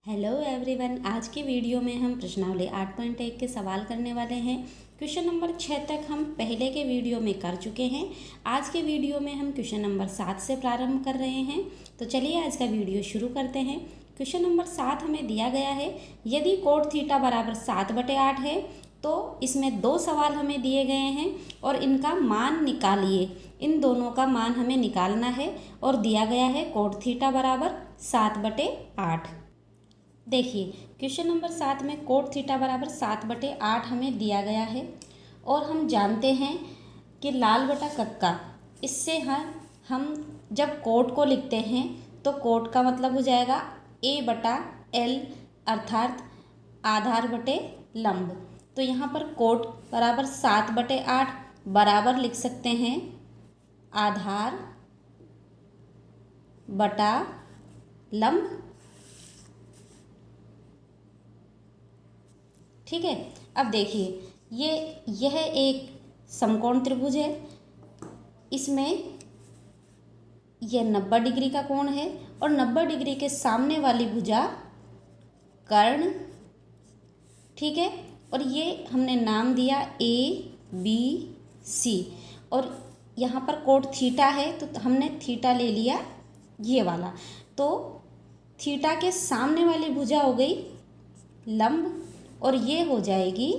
Hello everyone, आज की video में हम प्रश्नावली 8.1 के सवाल करने वाले हैं। क्वेश्चन नंबर 6 तक हम पहले के वीडियो में कर चुके हैं। आज के वीडियो में हम क्वेश्चन नंबर 7 से प्रारंभ कर रहे हैं। तो चलिए आज का वीडियो शुरू करते हैं। क्वेश्चन नंबर 7 हमें दिया गया है, यदि कोट थीटा बराबर 7/8 है तो इसमें दो सवाल हमें दिए गए हैं और इनका मान निकालिए। इन दोनों का मान हमें निकालना है और दिया गया है कोट थीटा बराबर 7/8। देखिए क्वेश्चन नंबर 7 में कोट थीटा बराबर 7/8 हमें दिया गया है और हम जानते हैं कि लाल बटा कक्का, इससे हम जब कोट को लिखते हैं तो कोट का मतलब हो जाएगा A/L अर्थात आधार बटे लंब। तो यहाँ पर कोट बराबर 7/8 बराबर लिख सकते हैं आधार बटा लंब। ठीक है, अब देखिए यह एक समकोण त्रिभुज है। इसमें यह 90 डिग्री का कोण है और 90 डिग्री के सामने वाली भुजा कर्ण, ठीक है, और ये हमने नाम दिया ABC और यहाँ पर कोट थीटा है तो हमने थीटा ले लिया ये वाला। तो थीटा के सामने वाली भुजा हो गई लंब और ये हो जाएगी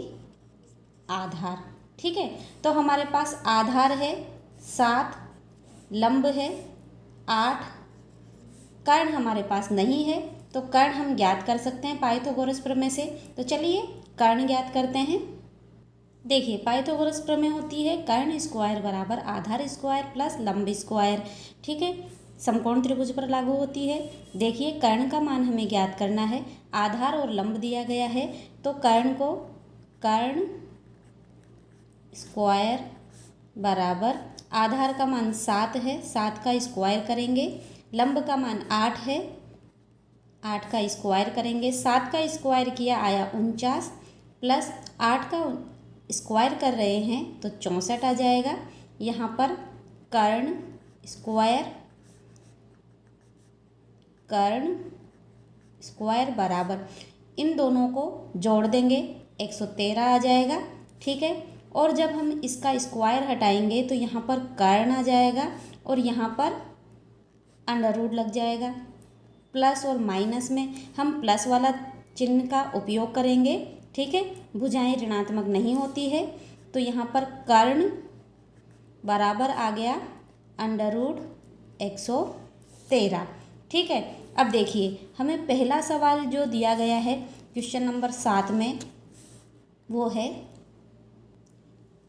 आधार। ठीक है, तो हमारे पास आधार है 7, लंब है 8, कर्ण हमारे पास नहीं है तो कर्ण हम ज्ञात कर सकते हैं पाइथागोरस प्रमेय से। तो चलिए कर्ण ज्ञात करते हैं। देखिए पाइथागोरस प्रमेय होती है कर्ण स्क्वायर बराबर आधार स्क्वायर प्लस लंब स्क्वायर। ठीक है, समकोण त्रिभुज पर लागू होती है। देखिए कर्ण का मान हमें ज्ञात करना है, आधार और लंब दिया गया है तो कर्ण स्क्वायर बराबर आधार का मान 7 है, 7 का स्क्वायर करेंगे, लंब का मान 8 है, 8 का स्क्वायर करेंगे, 7 का स्क्वायर किया आया 49 प्लस 8 का स्क्वायर कर रहे हैं तो 64 आ जाएगा। यहाँ पर कर्ण स्क्वायर बराबर इन दोनों को जोड़ देंगे 113 आ जाएगा। ठीक है, और जब हम इसका स्क्वायर हटाएंगे तो यहाँ पर कर्ण आ जाएगा और यहाँ पर अंडर रूट लग जाएगा। प्लस और माइनस में हम प्लस वाला चिन्ह का उपयोग करेंगे। ठीक है, भुजाएं ऋणात्मक नहीं होती है तो यहाँ पर कर्ण बराबर आ गया अंडर रूट 113। ठीक है, अब देखिए हमें पहला सवाल जो दिया गया है क्वेश्चन नंबर 7 में वो है,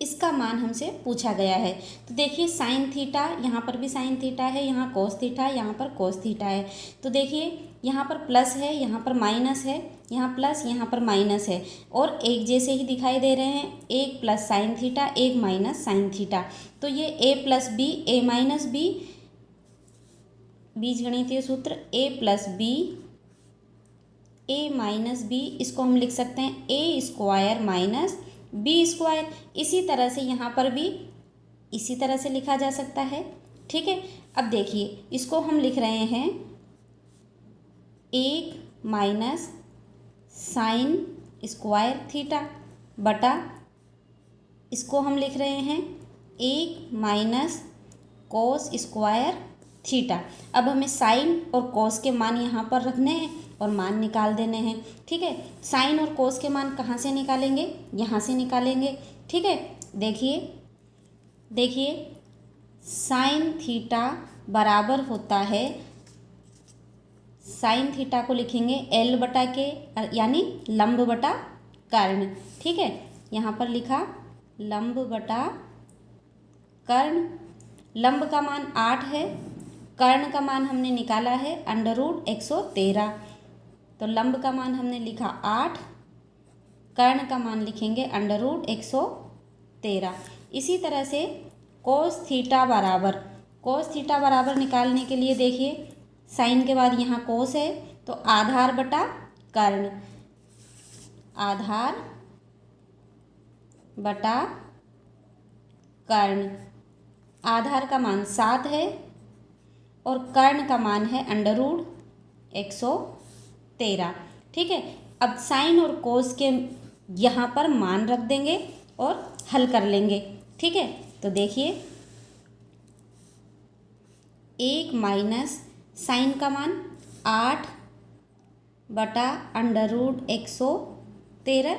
इसका मान हमसे पूछा गया है। तो देखिए साइन थीटा, यहाँ पर भी साइन थीटा है, यहाँ कोस थीटा, यहाँ पर कोस थीटा है। तो देखिए यहाँ पर प्लस है, यहाँ पर माइनस है, यहाँ प्लस यहाँ पर माइनस है और एक जैसे ही दिखाई दे रहे हैं, एक प्लस साइन थीटा एक माइनस साइन थीटा। तो ये A+B A-B बीजगणितीय सूत्र A+B A-B, इसको हम लिख सकते हैं A² माइनस B²। इसी तरह से यहाँ पर भी इसी तरह से लिखा जा सकता है। ठीक है, अब देखिए इसको हम लिख रहे हैं 1 माइनस साइन स्क्वायर थीटा बटा, इसको हम लिख रहे हैं 1 माइनस कोस स्क्वायर थीटा। अब हमें साइन और कोस के मान यहाँ पर रखने हैं और मान निकाल देने हैं। ठीक है, साइन और कोस के मान कहाँ से निकालेंगे, यहाँ से निकालेंगे। ठीक है, देखिए साइन थीटा बराबर होता है, साइन थीटा को लिखेंगे L/K यानी लंब बटा कर्ण। ठीक है, यहाँ पर लिखा लंब बटा कर्ण। लंब का मान 8 है, कर्ण का मान हमने निकाला है अंडर रूट 113। तो लंब का मान हमने लिखा 8, कर्ण का मान लिखेंगे अंडर रूट 113। इसी तरह से कोस थीटा बराबर निकालने के लिए देखिए साइन के बाद यहाँ कोस है तो आधार बटा कर्ण, आधार बटा कर्ण। आधार का मान 7 है और कर्ण का मान है अंडर रूट 113। 13। ठीक है, अब साइन और कोस के यहाँ पर मान रख देंगे और हल कर लेंगे। ठीक है, तो देखिए 1 माइनस साइन का मान 8 बटा अंडर रूट 113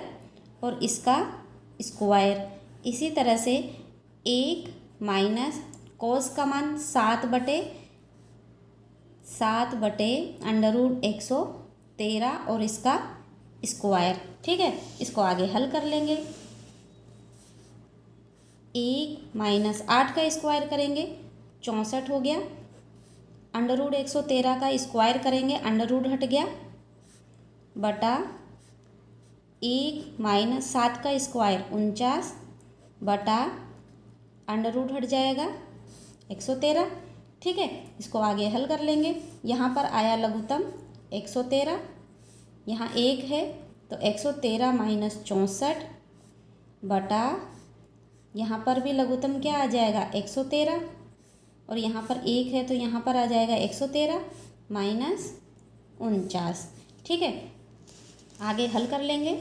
और इसका स्क्वायर। इसी तरह से 1 माइनस कोस का मान 7 बटे अंडर रूट 113 और इसका स्क्वायर। ठीक है, इसको आगे हल कर लेंगे। 1 माइनस 8 का स्क्वायर करेंगे 64 हो गया। अंडर रूट 113 का स्क्वायर करेंगे, अंडर रूट हट गया, बटा 1 माइनस 7 का स्क्वायर 49 बटा अंडर रूट हट जाएगा 113। ठीक है, इसको आगे हल कर लेंगे। यहाँ पर आया लघुत्तम 113, यहाँ 1 है तो 113 माइनस 64 बटा यहाँ पर भी लघुत्तम क्या आ जाएगा 113 और यहाँ पर 1 है तो यहाँ पर आ जाएगा 113 माइनस 49। ठीक है, आगे हल कर लेंगे।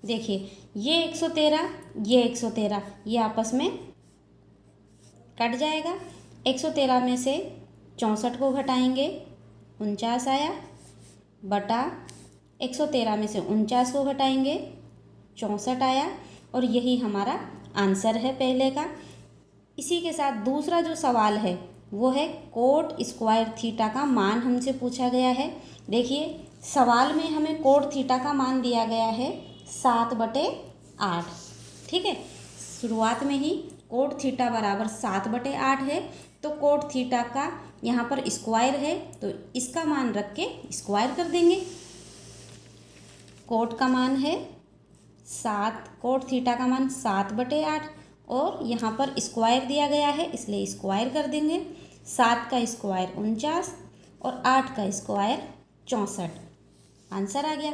देखिए ये 113 ये 113 ये आपस में कट जाएगा। 113 में से 64 को घटाएंगे 49 आया, बटा 113 में से 49 को घटाएंगे 64 आया और यही हमारा आंसर है पहले का। इसी के साथ दूसरा जो सवाल है वो है कोट स्क्वायर थीटा का मान हमसे पूछा गया है। देखिए सवाल में हमें कोट थीटा का मान दिया गया है 7/8। ठीक है, शुरुआत में ही कोट थीटा बराबर 7/8 है तो कोट थीटा का यहाँ पर स्क्वायर है तो इसका मान रख के स्क्वायर कर देंगे। कोट का मान है 7, कोट थीटा का मान 7/8 और यहाँ पर स्क्वायर दिया गया है इसलिए स्क्वायर कर देंगे। 7 का स्क्वायर 49 और 8 का स्क्वायर 64। आंसर आ गया।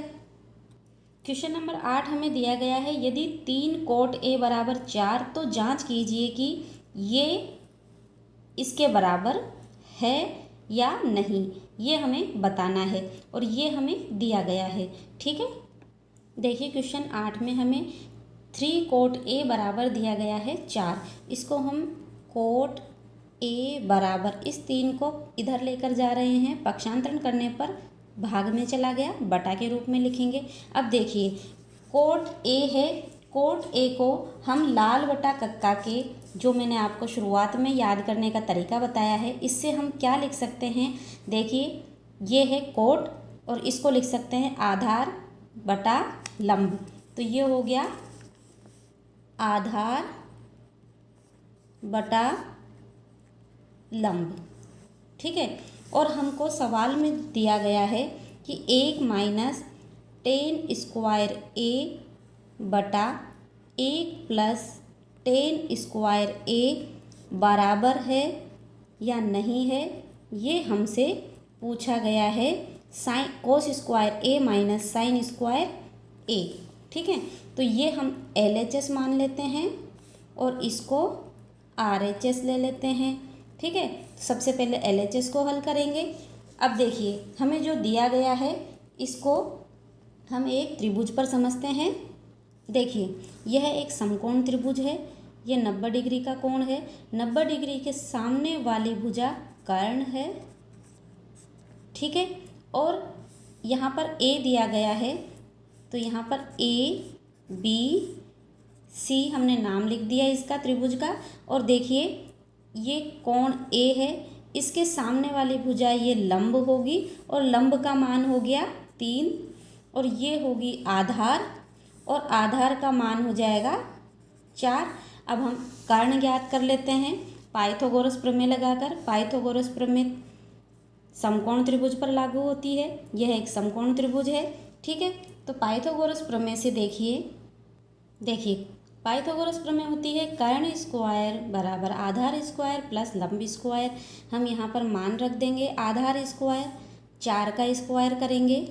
क्वेश्चन नंबर 8 हमें दिया गया है यदि 3 कोट ए बराबर 4 तो जांच कीजिए कि ये इसके बराबर है या नहीं, ये हमें बताना है और ये हमें दिया गया है। ठीक है, देखिए क्वेश्चन 8 में हमें 3 कोट ए बराबर दिया गया है 4। इसको हम कोट ए बराबर इस 3 को इधर लेकर जा रहे हैं, पक्षांतरण करने पर भाग में चला गया, बटा के रूप में लिखेंगे। अब देखिए कोट ए है, कोट ए को हम लाल बटा कक्का के जो मैंने आपको शुरुआत में याद करने का तरीका बताया है इससे हम क्या लिख सकते हैं। देखिए ये है कोट और इसको लिख सकते हैं आधार बटा लंब, तो ये हो गया आधार बटा लंब। ठीक है, और हमको सवाल में दिया गया है कि 1 माइनस 10 स्क्वायर ए बटा 1 प्लस 10 स्क्वायर ए बराबर है या नहीं है, ये हमसे पूछा गया है साइन कोस स्क्वायर ए माइनस साइन स्क्वायर ए। ठीक है, तो ये हम LHS मान लेते हैं और इसको RHS ले लेते हैं। ठीक है, सबसे पहले LHS को हल करेंगे। अब देखिए हमें जो दिया गया है इसको हम एक त्रिभुज पर समझते हैं। देखिए यह एक समकोण त्रिभुज है, यह 90 डिग्री का कोण है, 90 डिग्री के सामने वाली भुजा कर्ण है। ठीक है, और यहाँ पर A दिया गया है तो यहाँ पर ABC हमने नाम लिख दिया इसका त्रिभुज का। और देखिए ये कोण A है, इसके सामने वाली भुजा ये लंब होगी और लंब का मान हो गया 3 और ये होगी आधार और आधार का मान हो जाएगा 4। अब हम कर्ण ज्ञात कर लेते हैं पाइथागोरस प्रमेय लगाकर। पाइथागोरस प्रमेय समकोण त्रिभुज पर लागू होती है, यह एक समकोण त्रिभुज है। ठीक है, तो पाइथागोरस प्रमेय से देखिए पाइथागोरस प्रमेय होती है कर्ण स्क्वायर बराबर आधार स्क्वायर प्लस लंब स्क्वायर। हम यहाँ पर मान रख देंगे आधार स्क्वायर 4 का स्क्वायर करेंगे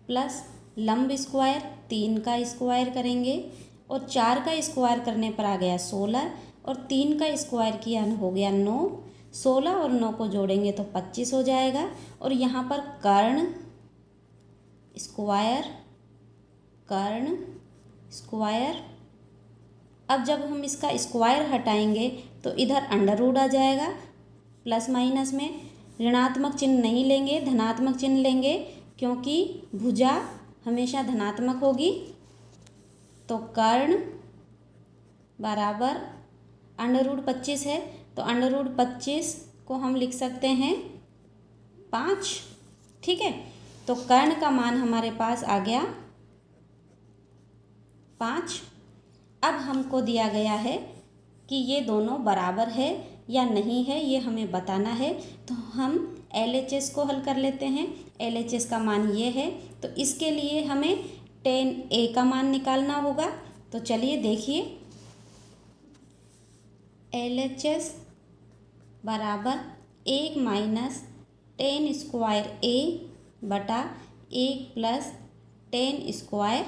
प्लस लंब स्क्वायर 3 का स्क्वायर करेंगे और 4 का स्क्वायर करने पर आ गया 16 और 3 का स्क्वायर किया हो गया 9। 16 और 9 को जोड़ेंगे तो 25 हो जाएगा और यहाँ पर कर्ण स्क्वायर कर्ण स्क्वायर। अब जब हम इसका स्क्वायर हटाएंगे तो इधर अंडर रूट आ जाएगा। प्लस माइनस में ऋणात्मक चिन्ह नहीं लेंगे, धनात्मक चिन्ह लेंगे, क्योंकि भुजा हमेशा धनात्मक होगी। तो कर्ण बराबर अंडर रूट 25 है, तो अंडर रूट 25 को हम लिख सकते हैं 5। ठीक है, तो कर्ण का मान हमारे पास आ गया 5। अब हमको दिया गया है कि ये दोनों बराबर है या नहीं है, ये हमें बताना है। तो हम LHS को हल कर लेते हैं। LHS का मान ये है, तो इसके लिए हमें tan A का मान निकालना होगा। तो चलिए देखिए, LHS बराबर 1 माइनस tan स्क्वायर A बटा 1 प्लस tan स्क्वायर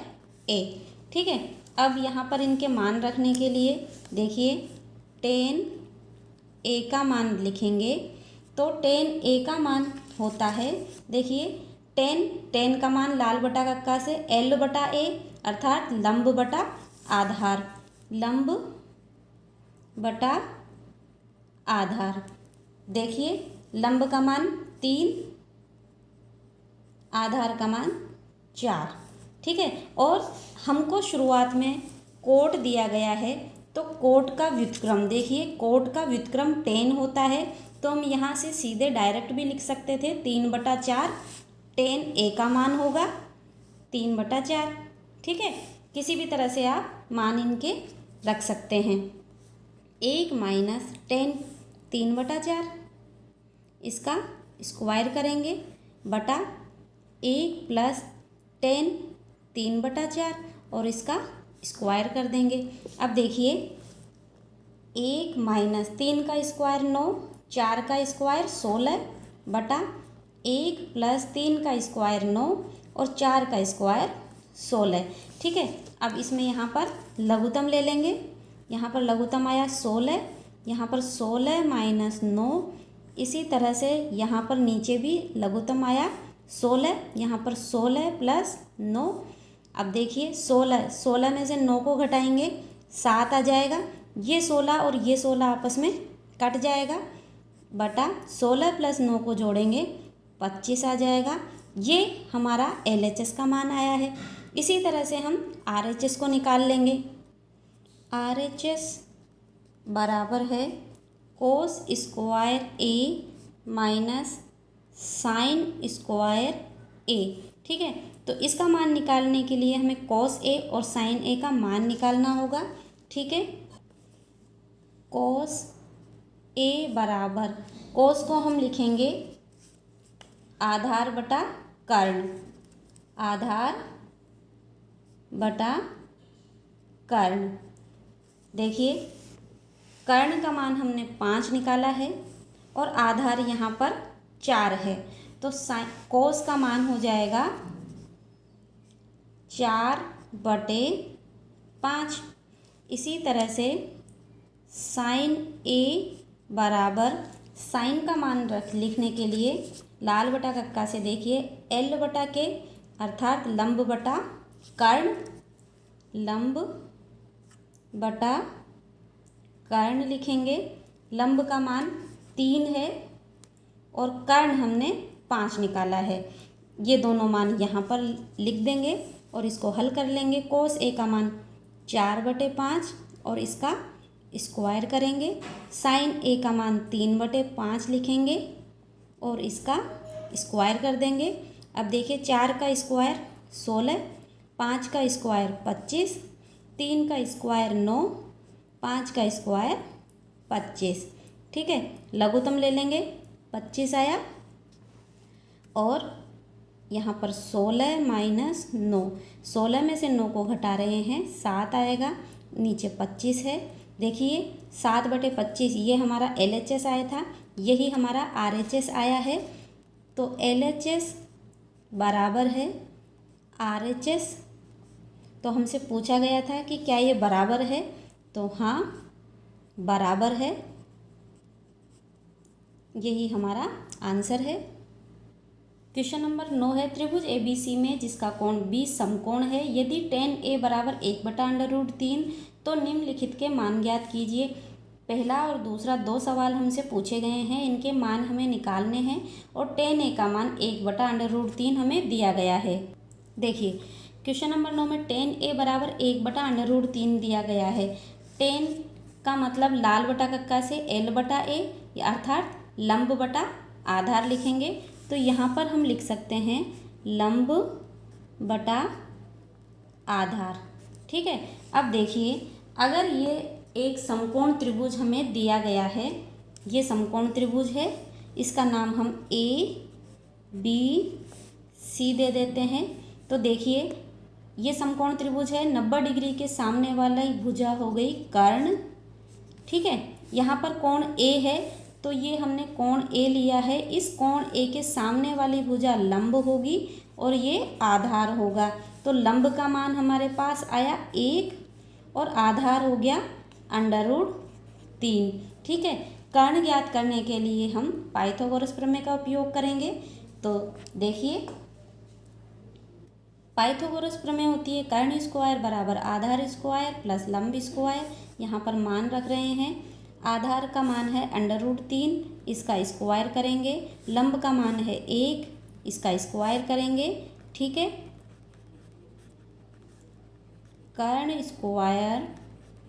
A। ठीक है, अब यहाँ पर इनके मान रखने के लिए देखिए, tan A का मान लिखेंगे। तो tan A का मान होता है, देखिए tan का मान लाल बटा कक्का से L बटा A, अर्थात लंब बटा आधार, लंब बटा आधार। देखिए लंब का मान 3, आधार का मान 4। ठीक है, और हमको शुरुआत में कोट दिया गया है, तो कोट का व्युत्क्रम देखिए, कोट का व्युत्क्रम tan होता है। तो हम यहाँ से सीधे डायरेक्ट भी लिख सकते थे 3/4 tan A का मान होगा 3/4। ठीक है, किसी भी तरह से आप मान इनके रख सकते हैं। 1 माइनस tan 3/4, इसका स्क्वायर करेंगे बटा 1 प्लस tan 3/4 और इसका स्क्वायर कर देंगे। अब देखिए 1 माइनस 3 का स्क्वायर 9, 4 का स्क्वायर 16 बटा 1 प्लस 3 का स्क्वायर 9 और 4 का स्क्वायर 16। ठीक है, अब इसमें यहाँ पर लघुत्तम ले लेंगे। यहाँ पर लघुत्तम आया 16, यहाँ पर 16 माइनस 9, इसी तरह से यहाँ पर नीचे भी लघुत्तम आया 16, यहाँ पर 16 प्लस 9। अब देखिए 16 में से 9 को घटाएंगे 7 आ जाएगा, ये 16 और ये 16 आपस में कट जाएगा, बटा 16 प्लस 9 को जोड़ेंगे 25 आ जाएगा। ये हमारा LHS का मान आया है। इसी तरह से हम RHS को निकाल लेंगे। RHS बराबर है cos square A minus sine square A। ठीक है, तो इसका मान निकालने के लिए हमें cos A और sin A का मान निकालना होगा। ठीक है, cos A बराबर, cos को हम लिखेंगे आधार बटा कर्ण, आधार बटा कर्ण। देखिए कर्ण का मान हमने 5 निकाला है और आधार यहाँ पर 4 है, तो कोस का मान हो जाएगा 4/5। इसी तरह से साइन A बराबर, साइन का मान लिखने के लिए लाल बटा कक्का से देखिए L बटा K, अर्थात लंब बटा कर्ण, लंब बटा कर्ण लिखेंगे। लंब का मान 3 है और कर्ण हमने 5 निकाला है। ये दोनों मान यहाँ पर लिख देंगे और इसको हल कर लेंगे। कोस A का मान 4/5 और इसका स्क्वायर करेंगे। साइन A का मान 3/5 लिखेंगे और इसका स्क्वायर कर देंगे। अब देखिए 4 का स्क्वायर 16, 5 का स्क्वायर 25, 3 का स्क्वायर 9, 5 का स्क्वायर 25। ठीक है, लघुत्तम ले लेंगे, 25 आया और यहाँ पर 16 माइनस 9, 16 में से 9 को घटा रहे हैं 7 आएगा, नीचे 25 है। देखिए 7/25 ये हमारा LHS आया था, यही हमारा RHS आया है। तो LHS बराबर है RHS। तो हमसे पूछा गया था कि क्या ये बराबर है, तो हाँ बराबर है, यही हमारा आंसर है। क्वेश्चन नंबर 9 है, त्रिभुज ABC में जिसका कोण 20 समकोण है, यदि tan A बराबर 1/√3 तो निम्नलिखित के मान ज्ञात कीजिए। पहला और दूसरा दो सवाल हमसे पूछे गए हैं, इनके मान हमें निकालने हैं और tan A का मान 1/√3 हमें दिया गया है। देखिए क्वेश्चन नंबर 9 में tan A बराबर 1/√3 दिया गया है। tan का मतलब लाल बटा कक्का से L/A अर्थात लंब बटा आधार लिखेंगे। तो यहाँ पर हम लिख सकते हैं लंब बटा आधार। ठीक है, अब देखिए अगर ये एक समकोण त्रिभुज हमें दिया गया है, ये समकोण त्रिभुज है, इसका नाम हम ABC दे देते हैं। तो देखिए ये समकोण त्रिभुज है, 90 डिग्री के सामने वाला ही भुजा हो गई कर्ण। ठीक है, यहाँ पर कोण A है तो ये हमने कोण A लिया है, इस कोण A के सामने वाली भुजा लंब होगी और ये आधार होगा। तो लंब का मान हमारे पास आया 1 और आधार हो गया √3। ठीक है, कर्ण ज्ञात करने के लिए हम पाइथागोरस प्रमेय का उपयोग करेंगे। तो देखिए पाइथागोरस प्रमेय होती है कर्ण स्क्वायर बराबर आधार स्क्वायर प्लस लंब स्क्वायर। यहाँ पर मान रख रहे हैं, आधार का मान है √3, इसका स्क्वायर करेंगे, लंब का मान है 1, इसका स्क्वायर करेंगे। ठीक है, कर्ण स्क्वायर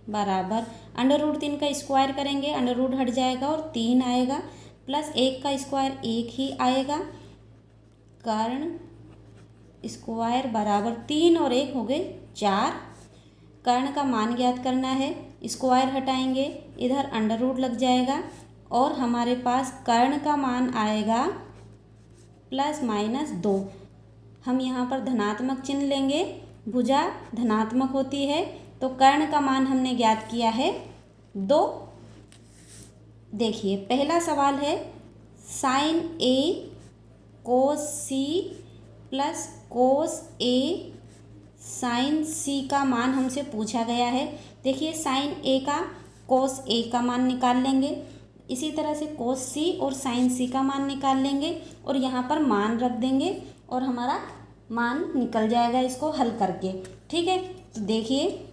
बराबर √3 का स्क्वायर करेंगे, अंडर हट जाएगा और 3 आएगा, प्लस 1 का स्क्वायर 1 ही आएगा। कर्ण स्क्वायर बराबर 3 और 1 हो गए 4। कर्ण का मान ज्ञात करना है, स्क्वायर हटाएंगे, इधर अंडर लग जाएगा और हमारे पास कर्ण का मान आएगा ±2। हम यहाँ पर धनात्मक चिन्ह लेंगे, भुजा धनात्मक होती है तो कर्ण का मान हमने ज्ञात किया है 2। देखिए पहला सवाल है sin A cos C plus cos A sin C का मान हमसे पूछा गया है। देखिए sin A का cos A का मान निकाल लेंगे, इसी तरह से cos C और sin C का मान निकाल लेंगे और यहाँ पर मान रख देंगे और हमारा मान निकल जाएगा इसको हल करके। ठीक है, तो देखिए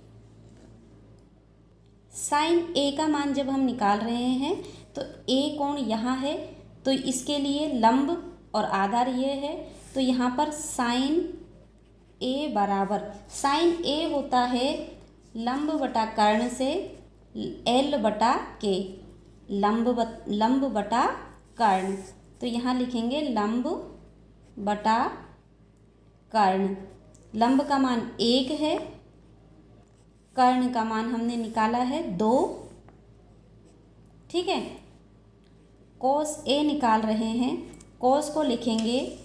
sin A का मान जब हम निकाल रहे हैं तो A कोण यहाँ है तो इसके लिए लंब और आधार ये है, तो यहाँ पर sin A बराबर sin A होता है लंब बटा कर्ण से L/K, लंब बटा कर्ण। तो यहाँ लिखेंगे लंब बटा कर्ण। लंब का मान 1 है, कर्ण का मान हमने निकाला है 2। ठीक है, cos A निकाल रहे हैं, cos को लिखेंगे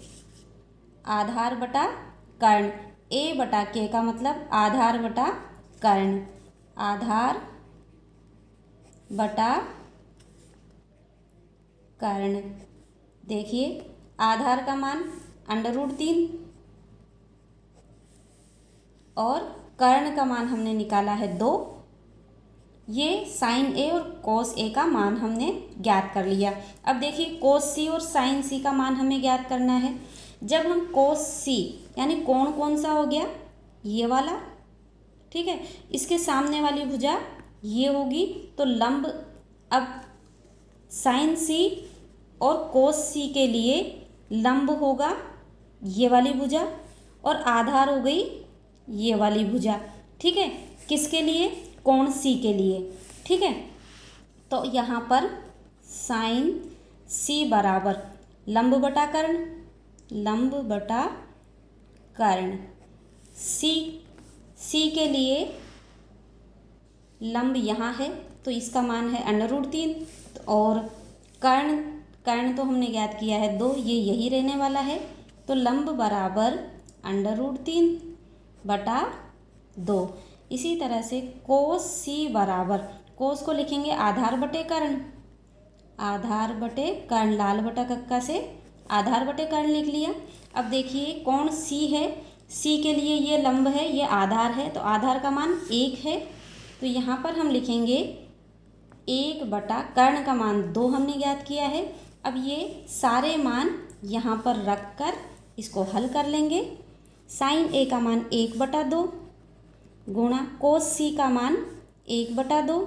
आधार बटा कर्ण, A/K का मतलब आधार बटा कर्ण, आधार बटा कर्ण। देखिए आधार का मान √3 और कर्ण का मान हमने निकाला है 2। ये sin A और cos A का मान हमने ज्ञात कर लिया। अब देखिए cos C और sin C का मान हमें ज्ञात करना है। जब हम cos C यानी कोण कौन सा हो गया, ये वाला, ठीक है, इसके सामने वाली भुजा ये होगी तो लंब, अब sin C और cos C के लिए लंब होगा ये वाली भुजा और आधार हो गई ये वाली भुजा। ठीक है, किसके लिए, कोण C के लिए। ठीक है, तो यहाँ पर sin C बराबर लंब बटा कर्ण, लंब बटा कर्ण। C के लिए लंब यहाँ है तो इसका मान है √3 और कर्ण तो हमने ज्ञात किया है 2, ये यही रहने वाला है। तो लंब बराबर √3 बटा 2। इसी तरह से cos C बराबर, cos को लिखेंगे आधार बटे कर्ण, आधार बटे कर्ण, लाल बटा कक्का से आधार बटे कर्ण लिख लिया। अब देखिए कोण C है, C के लिए ये लंब है, ये आधार है, तो आधार का मान 1 है, तो यहाँ पर हम लिखेंगे 1 बटा कर्ण का मान 2 हमने ज्ञात किया है। अब ये सारे मान यहाँ पर रख कर इसको हल कर लेंगे। साइन ए का मान 1/2 गुणा कोस सी का मान 1/2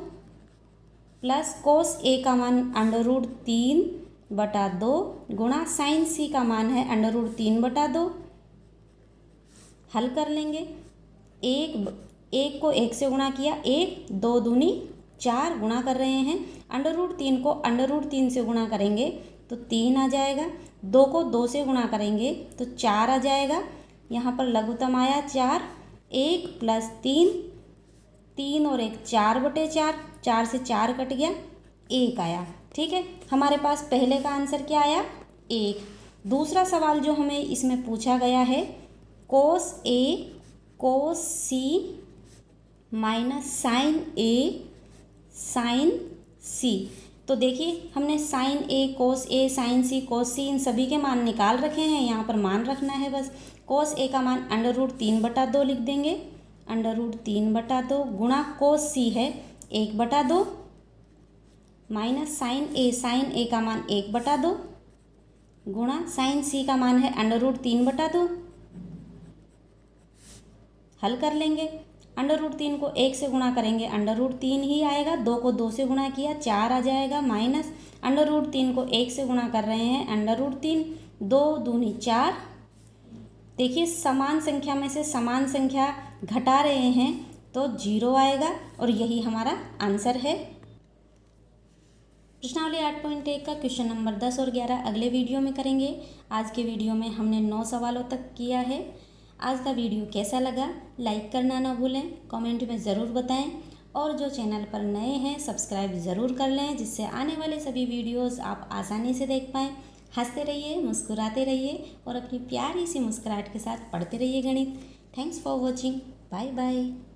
प्लस कोस ए का मान √3/2 गुणा साइन सी का मान है √3/2। हल कर लेंगे। एक को 1 से गुणा किया, 1 2 दूनी 4 गुणा कर रहे हैं। √3 को √3 से गुणा करेंगे तो 3 आ जाएगा। 2 को 2 से गुणा करेंगे तो 4 आ जाएगा। यहाँ पर लघुत्तम आया 4। 1 + 3, 3 और 1 4/4, 4 से 4 कट गया, 1 आया। ठीक है, हमारे पास पहले का आंसर क्या आया? 1। दूसरा सवाल जो हमें इसमें पूछा गया है, कोस ए कोस सी माइनस साइन ए साइन सी। तो देखिए हमने साइन ए साइन सी कोस सी इन सभी के मान निकाल रखे हैं। यहाँ पर मान रखना है बस। कोस ए का मान √3/2 लिख देंगे, √3/2 गुणा कोस सी है 1/2 माइनस साइन ए का मान 1/2 गुणा साइन सी का मान है √3/2। हल कर लेंगे। √3 को 1 से गुणा करेंगे √3 ही आएगा। 2 को 2 से गुणा किया, 4 आ जाएगा। माइनस √3 को 1 से गुणा कर रहे हैं √3, 2 दूनी 4। देखिए समान संख्या में से समान संख्या घटा रहे हैं तो 0 आएगा और यही हमारा आंसर है। प्रश्नावली 8.1 का क्वेश्चन नंबर 10 और 11 अगले वीडियो में करेंगे। आज के वीडियो में हमने 9 सवालों तक किया है। आज का वीडियो कैसा लगा लाइक करना ना भूलें, कमेंट में ज़रूर बताएं और जो चैनल पर नए हैं सब्सक्राइब ज़रूर कर लें, जिससे आने वाले सभी वीडियोस आप आसानी से देख पाएँ। हंसते रहिए, मुस्कुराते रहिए और अपनी प्यारी सी मुस्कुराहट के साथ पढ़ते रहिए गणित। Thanks for watching. Bye bye.